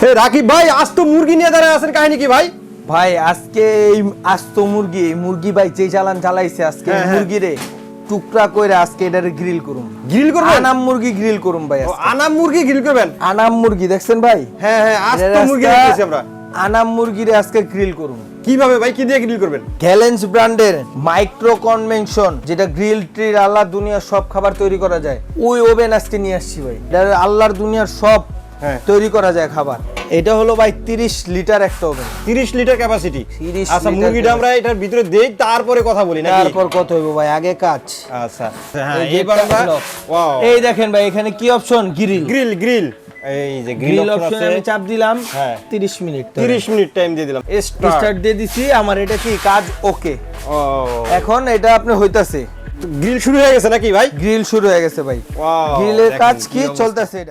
রাকিব ভাই আস্ত মুরগি নিয়ে দাঁড়ায় আছেন, কাহিনী কি ভাই? ভাই আজকে এই আস্ত মুরগি ভাই যে চালান চালাইছে আজকে মুরগিরে টুকরা কইরা আজকে এটারে গ্রিল করুম। গ্রিল করবেন? আনাম মুরগি গ্রিল করুম ভাই আজকে। আনাম মুরগি গ্রিল করবেন? আনাম মুরগি দেখছেন ভাই? হ্যাঁ আস্ত মুরগি দেখতেছি আমরা। আনাম মুরগিরে আজকে গ্রিল করুম। কিভাবে ভাই, কি দিয়ে গ্রিল করবেন? গ্যালেন্স ব্র্যান্ডের মাইক্রো কনভেনশন, যেটা গ্রিল ট্রির আল্লাহর দুনিয়ার সব খাবার তৈরি করা যায়, ওই ওভেন আজকে নিয়ে আসছি ভাই। এটা আল্লাহর দুনিয়ার সব তৈরি করা যায় খাবার। এটা হলো ভাই 30 লিটার একটা ওভেন, 30 লিটার ক্যাপাসিটি। আচ্ছা মুরগিটা আমরা এটার ভিতরে দেই, তারপরে কথা বলি নাকি? তারপর কথা হইবো ভাই, আগে কাজ। আচ্ছা হ্যাঁ, এইবার আমরা ওয়াও, এই দেখেন ভাই এখানে কি অপশন, গ্রিল। এই যে গ্রিল অপশন আমি চাপ দিলাম, হ্যাঁ 30 মিনিট 30 মিনিট টাইম দিয়ে দিলাম, স্টার্ট দিয়ে দিছি। আমার এটা কি কাজ ওকে। ও এখন এটা আপনি হইতাছে, গ্রিল শুরু হয়ে গেছে নাকি ভাই? গ্রিল শুরু হয়ে গেছে ভাই। ওয়াও, গ্রিলের কাজ কি চলতেছে এটা।